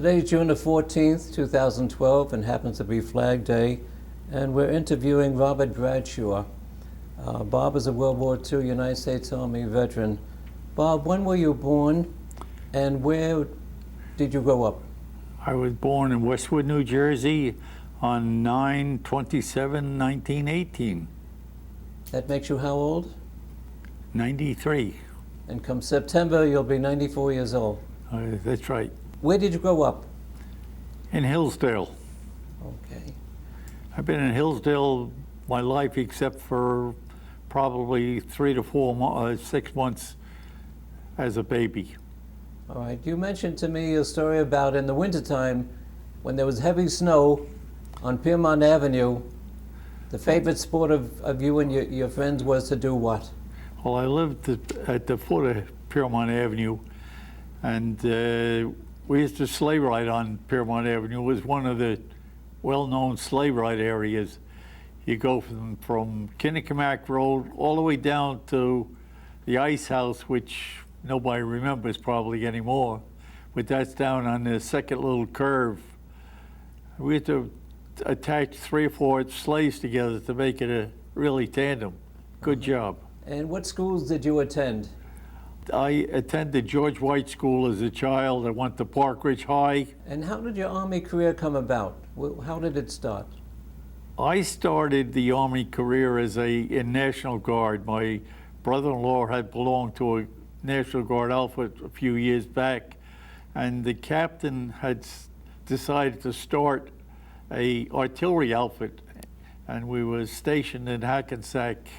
Today's June the 14th, 2012, and happens to be Flag Day, and we're interviewing Robert Bradshaw. Bob is a World War II United States Army veteran. Bob, when were you born, and where did you grow up? I was born in Westwood, New Jersey on 9/27/1918. That makes you how old? 93. And come September, you'll be 94 years old. That's right. Where did you grow up? In Hillsdale. Okay. I've been in Hillsdale my life except for probably 6 months as a baby. All right. You mentioned to me a story about in the wintertime when there was heavy snow on Piermont Avenue. The favorite sport of you and your friends was to do what? Well, I lived at the foot of Piermont Avenue, and we used to sleigh ride on Piermont Avenue. It was one of the well-known sleigh ride areas. You go from Kinnecamack Road all the way down to the Ice House, which nobody remembers probably anymore, but that's down on the second little curve. We had to attach 3 or 4 sleighs together to make it a really tandem. Good job. And what schools did you attend? I attended George White School as a child. I went to Park Ridge High. And how did your Army career come about? How did it start? I started the Army career in National Guard. My brother-in-law had belonged to a National Guard outfit a few years back, and the captain had decided to start a artillery outfit, and we were stationed in Hackensack.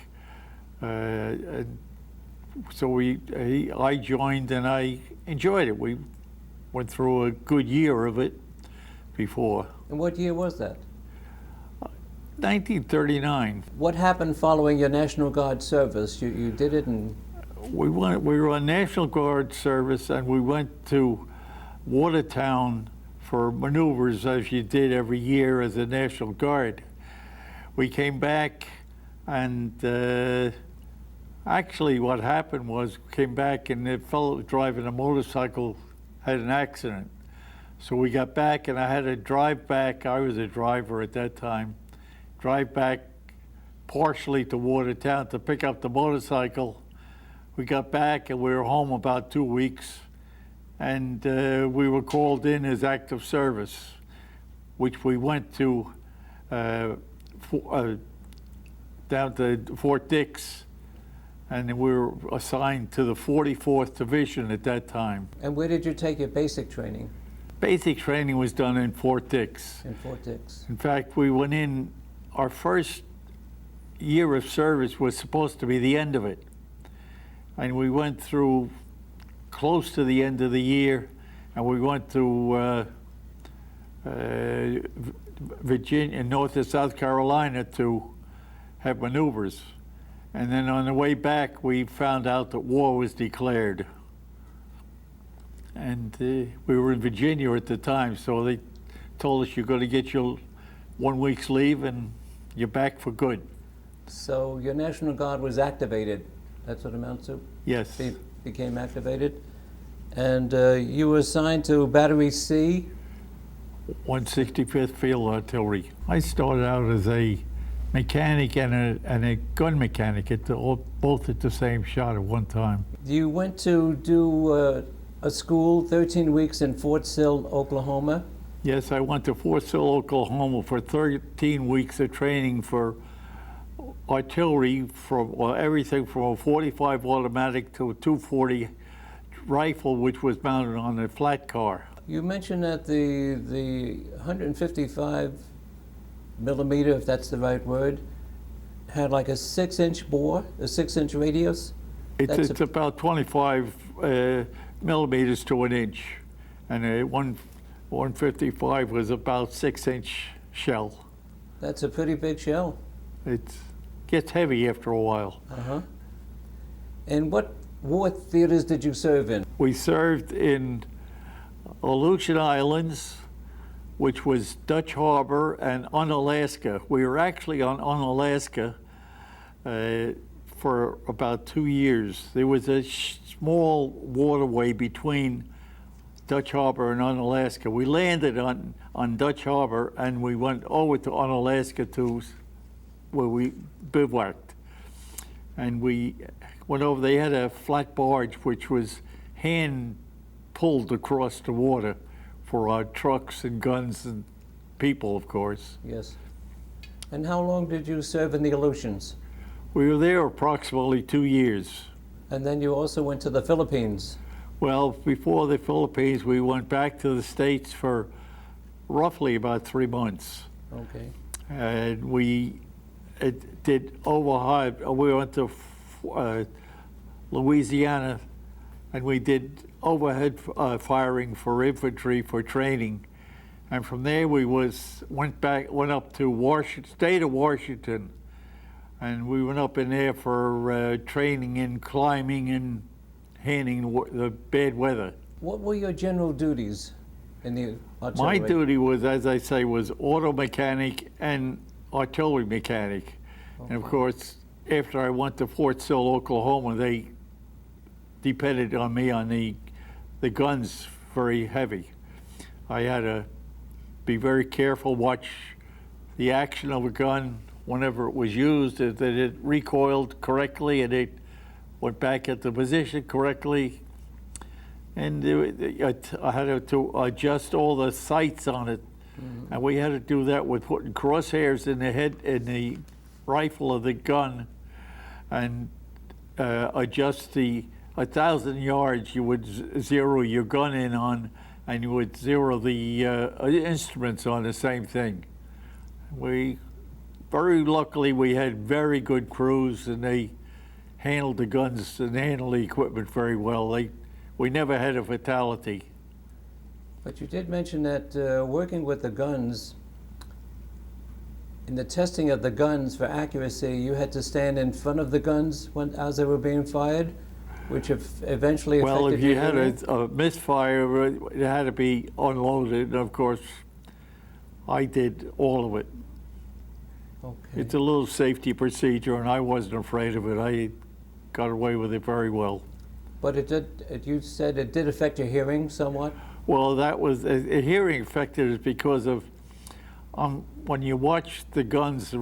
So I joined, and I enjoyed it. We went through a good year of it before. And what year was that? 1939. What happened following your National Guard service? You did it and... We were on National Guard service, and we went to Watertown for maneuvers, as you did every year as a National Guard. We came back, and actually what happened was, we came back and the fellow driving a motorcycle had an accident. So we got back, and I had to drive back. I was a driver at that time. Drive back partially to Watertown to pick up the motorcycle. We got back and we were home about 2 weeks, and we were called in as active service, which we went to down to Fort Dix, and we were assigned to the 44th Division at that time. And where did you take your basic training? Basic training was done in Fort Dix. In Fort Dix. In fact, we went in, our first year of service was supposed to be the end of it. And we went through close to the end of the year, and we went to Virginia, North and South Carolina to have maneuvers. And then on the way back, we found out that war was declared. And we were in Virginia at the time, so they told us you're going to get your 1 week's leave and you're back for good. So your National Guard was activated. That's what it amounts to? Yes. Became activated. And you were assigned to Battery C? 165th Field Artillery. I started out as a mechanic and a gun mechanic, both at the same shot at one time. You went to do a school, 13 weeks in Fort Sill, Oklahoma? Yes, I went to Fort Sill, Oklahoma for 13 weeks of training for artillery, everything from a .45 automatic to a .240 rifle, which was mounted on a flat car. You mentioned that the 155 millimeter, if that's the right word, had like a 6-inch bore, a 6-inch radius? It's about 25 millimeters to an inch, and a 155 was about 6-inch shell. That's a pretty big shell. It gets heavy after a while. Uh-huh. And what war theaters did you serve in? We served in Aleutian Islands, which was Dutch Harbor, and Unalaska. We were actually on Unalaska for about 2 years. There was a small waterway between Dutch Harbor in Unalaska. We landed on Dutch Harbor, and we went over to Unalaska where we bivouacked. And we went over, they had a flat barge which was hand pulled across the water for our trucks and guns and people, of course. Yes. And how long did you serve in the Aleutians? We were there approximately 2 years. And then you also went to the Philippines. Well, before the Philippines, we went back to the States for roughly about 3 months. Okay. And we did overhead. We went to Louisiana, and we did overhead firing for infantry for training. And from there, we went up to Washington, state of Washington, and we went up in there for training in climbing and handling the bad weather. What were your general duties in the artillery? My duty was, as I say, was auto mechanic and artillery mechanic. Okay. And of course, after I went to Fort Sill, Oklahoma, they depended on me on the guns very heavy. I had to be very careful, watch the action of a gun whenever it was used, that it recoiled correctly and it went back into position correctly. And I had to adjust all the sights on it. Mm-hmm. And we had to do that with putting crosshairs in the head, in the rifle of the gun, and adjust 1,000 yards you would zero your gun in on, and you would zero the instruments on the same thing. Very luckily, we had very good crews, and they handled the guns and handled the equipment very well. We never had a fatality. But you did mention that working with the guns, in the testing of the guns for accuracy, you had to stand in front of the guns as they were being fired, which eventually affected Well, if you your had hearing? a misfire, it had to be unloaded. And of course, I did all of it. Okay. It's a little safety procedure, and I wasn't afraid of it. I got away with it very well. But you said it did affect your hearing somewhat? Well, that was a hearing affected is because of when you watch the guns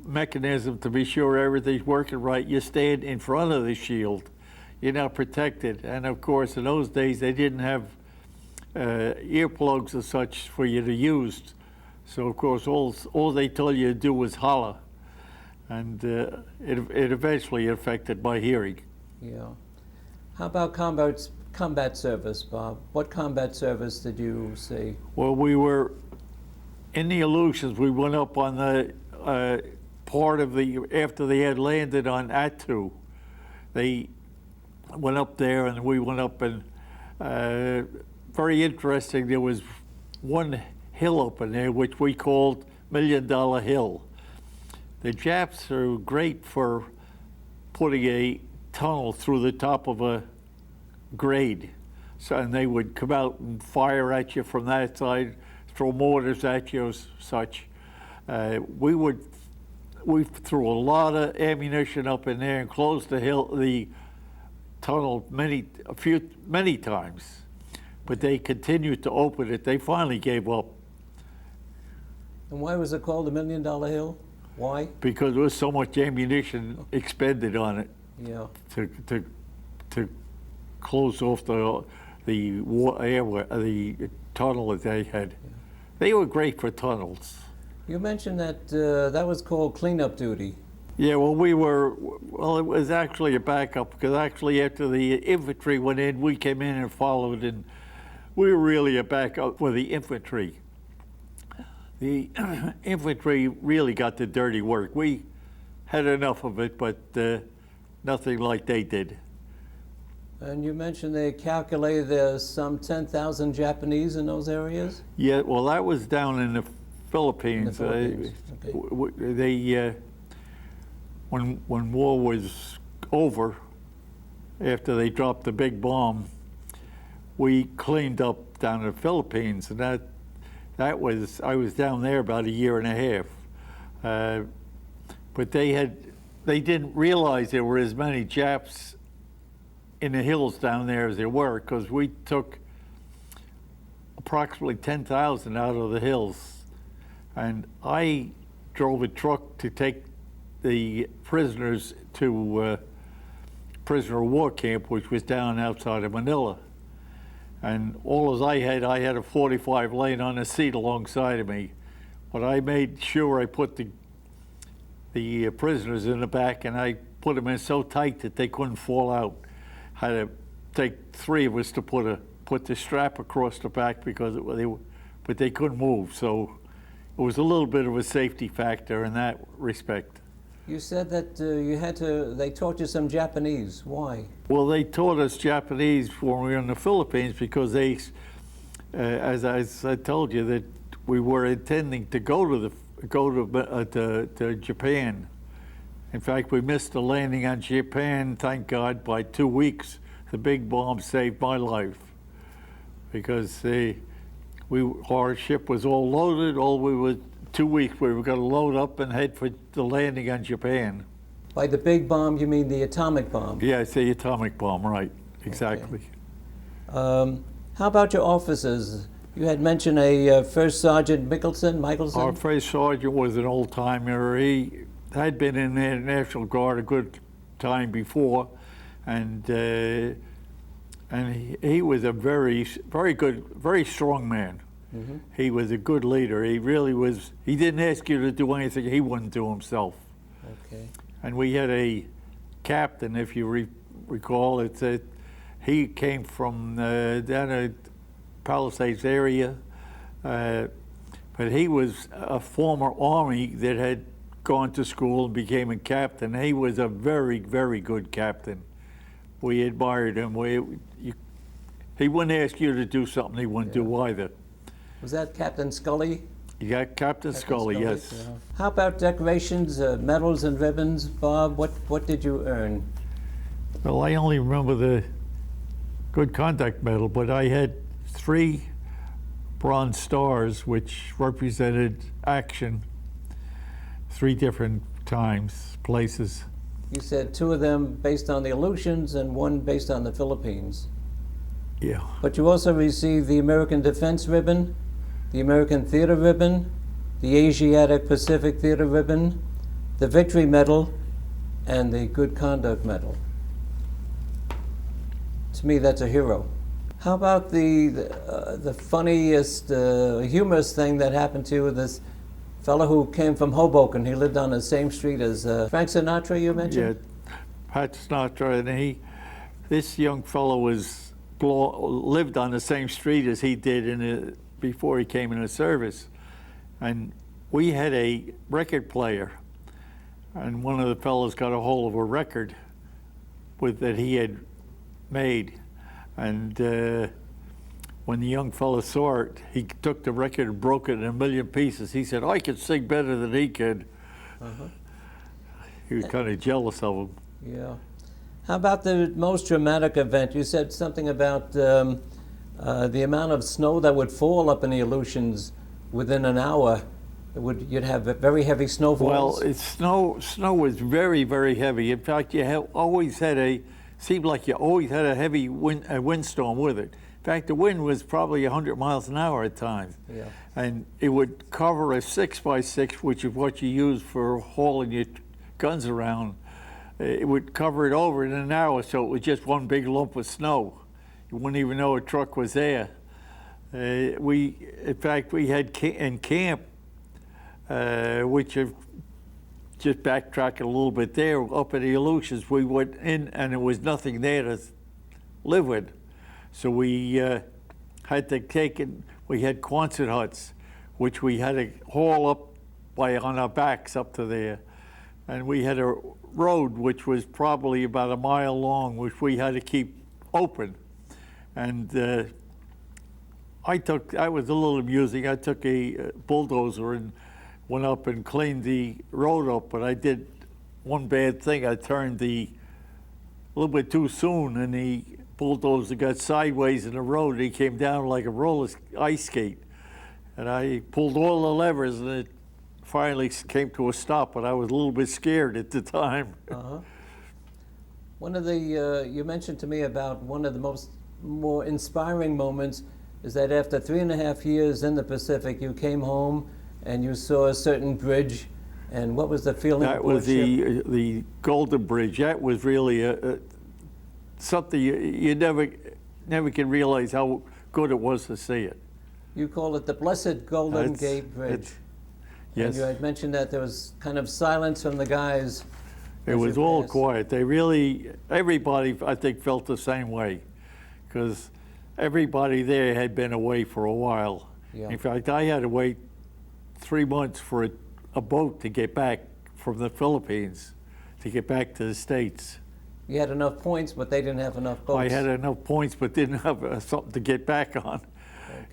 mechanism to be sure everything's working right, you stand in front of the shield. You're not protected. And of course, in those days, they didn't have earplugs or such for you to use. So of course, all they told you to do was holler. And it eventually affected my hearing. Yeah. How about combat service, Bob? What combat service did you see? Well, we were in the Aleutians. We went up on the part of after they had landed on Attu. They went up there, and we went up, and very interesting. There was one hill up in there which we called $1 Million Hill. The Japs are great for putting a tunnel through the top of a grade. So, and they would come out and fire at you from that side, throw mortars at you, such. We threw a lot of ammunition up in there and closed the tunnel many times. But they continued to open it. They finally gave up. And why was it called $1 Million Hill? Why? Because there was so much ammunition expended on it. Yeah. To close off the tunnel that they had. Yeah. They were great for tunnels. You mentioned that that was called cleanup duty. Yeah, well, it was actually a backup, because actually after the infantry went in, we came in and followed, and we were really a backup for the infantry. The infantry really got the dirty work. We had enough of it, but nothing like they did. And you mentioned they calculated there's some 10,000 Japanese in those areas? Yeah, well, that was down in the Philippines. Okay. They, when war was over, after they dropped the big bomb, we cleaned up down in the Philippines, and I was down there about 1.5 years. But they didn't realize there were as many Japs in the hills down there as there were, because we took approximately 10,000 out of the hills. And I drove a truck to take the prisoners to prisoner of war camp, which was down outside of Manila. And all as I had a 45 laying on a seat alongside of me. But I made sure I put the prisoners in the back, and I put them in so tight that they couldn't fall out. Had to take 3 of us to put the strap across the back because but they couldn't move. So it was a little bit of a safety factor in that respect. You said that they taught you some Japanese. Why? Well, they taught us Japanese when we were in the Philippines because they, as I told you, that we were intending to go to Japan. In fact, we missed the landing on Japan, thank God, by 2 weeks. The big bomb saved my life because our ship was all loaded. 2 weeks we were going to load up and head for the landing on Japan. By the big bomb, you mean the atomic bomb? Yeah, it's the atomic bomb, right, exactly. Okay. How about your officers? You had mentioned a First Sergeant Michelson. Our first sergeant was an old-timer. He had been in the National Guard a good time before, and he was a very good, very strong man. Mm-hmm. He was a good leader. He really was. He didn't ask you to do anything he wouldn't do himself. Okay. And we had a captain, if you recall, he came from down at Palisades area, but he was a former Army that had gone to school and became a captain. He was a very, very good captain. We admired him. He wouldn't ask you to do something he wouldn't do either. Was that Captain Scully? Yeah, Captain Scully, yes. Yeah. How about decorations, medals and ribbons, Bob? What did you earn? Well, I only remember the Good Conduct Medal, but I had 3 Bronze Stars, which represented action 3 different times, places. You said 2 of them based on the Aleutians and 1 based on the Philippines. Yeah. But you also received the American Defense Ribbon, the American Theater Ribbon, the Asiatic Pacific Theater Ribbon, the Victory Medal, and the Good Conduct Medal. To me, that's a hero. How about the funniest, humorous thing that happened to you? This fellow who came from Hoboken. He lived on the same street as Frank Sinatra, you mentioned? Yeah, Pat Sinatra, and this young fellow lived on the same street as he did before he came in the service. And we had a record player, and one of the fellows got a hold of a record that he had made. And when the young fellow saw it, he took the record and broke it in a million pieces. He said, I could sing better than he could. Uh-huh. He was kind of jealous of him. Yeah. How about the most dramatic event? You said something about the amount of snow that would fall up in the Aleutians within an hour. You'd have very heavy snowfalls. Well, snow was very, very heavy. In fact, seemed like you always had a heavy windstorm with it. In fact, the wind was probably 100 miles an hour at times. Yeah. And it would cover a 6x6, which is what you use for hauling your guns around. It would cover it over in an hour, so it was just one big lump of snow. You wouldn't even know a truck was there. In fact, we had in camp, which have just backtrack a little bit there, up in the Aleutians, we went in and there was nothing there to live with. So we had to we had Quonset huts, which we had to haul up on our backs up to there. And we had a road which was probably about a mile long, which we had to keep open. And that was a little amusing. I took a bulldozer and went up and cleaned the road up, but I did one bad thing. I turned a little bit too soon, and the bulldozer got sideways in the road. He came down like a roller ice skate, and I pulled all the levers, and it finally came to a stop. But I was a little bit scared at the time. Uh-huh. One of the you mentioned to me about one of the more inspiring moments. is that after 3.5 years in the Pacific, you came home and you saw a certain bridge, and what was the feeling? That aboard was ship? the Golden Bridge. That was really something you never can realize how good it was to see it. You call it the Blessed Golden It's- Gate Bridge. Yes. And you had mentioned that there was kind of silence from the guys. It as was you all passed. quiet. Everybody, I think, felt the same way, because everybody there had been away for a while. Yeah. In fact, I had to wait 3 months for a boat to get back from the Philippines, to get back to the States. You had enough points, but they didn't have enough boats. I had enough points, but didn't have something to get back on.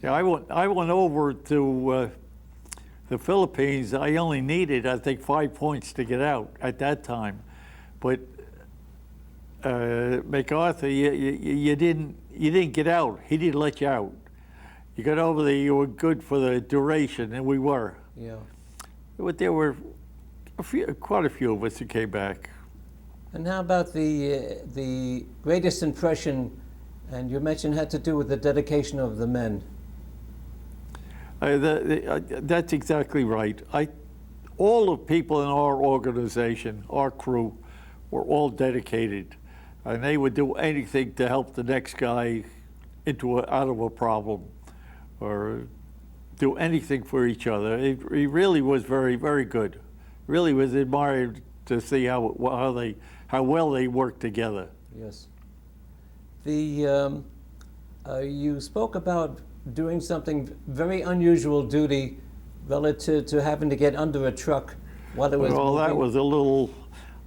Yeah, I went over to the Philippines. I only needed, I think, 5 points to get out at that time. But MacArthur, you didn't get out. He didn't let you out. You got over there, you were good for the duration, and we were. Yeah. But there were quite a few of us who came back. And how about the greatest impression, and you mentioned had to do with the dedication of the men? That's exactly right. All the people in our organization, our crew, were all dedicated, and they would do anything to help the next guy out of a problem, or do anything for each other. He really was very, very good. Really was admired to see how well they worked together. Yes. You spoke about doing something very unusual duty relative to having to get under a truck while it was Well, that moving. was a little.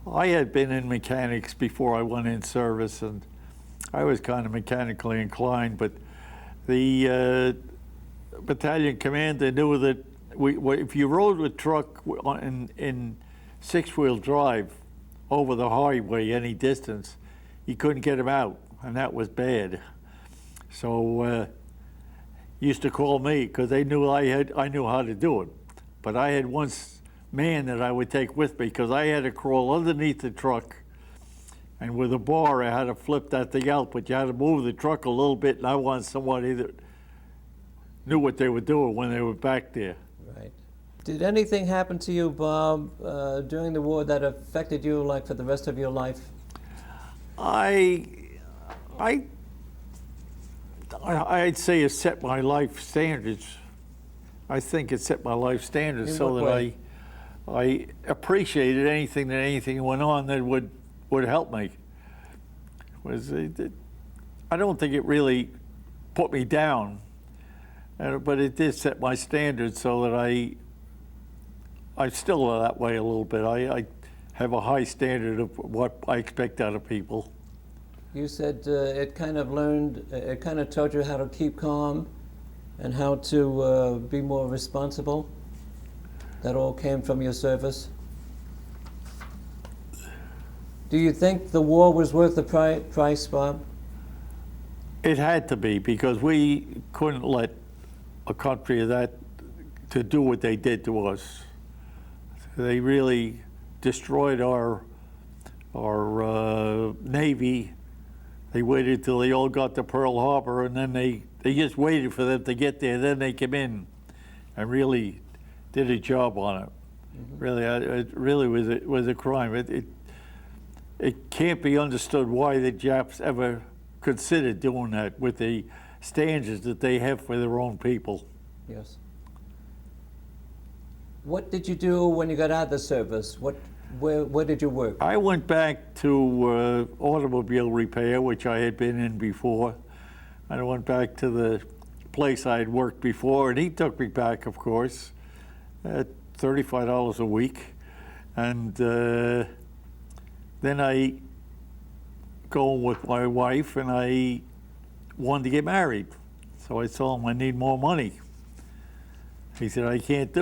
I had been in mechanics before I went in service, and I was kind of mechanically inclined, but the battalion commander knew that if you rode a truck in six-wheel drive over the highway any distance, you couldn't get him out, and that was bad. So used to call me because they knew I knew how to do it. But I had one man that I would take with me, because I had to crawl underneath the truck, and with a bar I had to flip that thing out, but you had to move the truck a little bit, and I wanted somebody that knew what they were doing when they were back there. Right. Did anything happen to you, Bob, during the war that affected you, like, for the rest of your life? I'd say it set my life standards. I think it set my life standards In so what that way? I appreciated anything went on that would help me. I don't think it really put me down, but it did set my standards so that I'm still that way a little bit. I have a high standard of what I expect out of people. You said it kind of taught you how to keep calm and how to be more responsible. That all came from your service. Do you think the war was worth the price, Bob? It had to be, because we couldn't let a country of that to do what they did to us. They really destroyed our Navy. They waited till they all got to Pearl Harbor, and then they just waited for them to get there. Then they came in and really did a job on it. Mm-hmm. Really, it really was a crime. It can't be understood why the Japs ever considered doing that with the standards that they have for their own people. Yes. What did you do when you got out of the service? Where did you work? I went back to automobile repair, which I had been in before. I went back to the place I had worked before, and he took me back, of course, at $35 a week. And then I go with my wife, and I wanted to get married. So I told him I need more money. He said, I can't do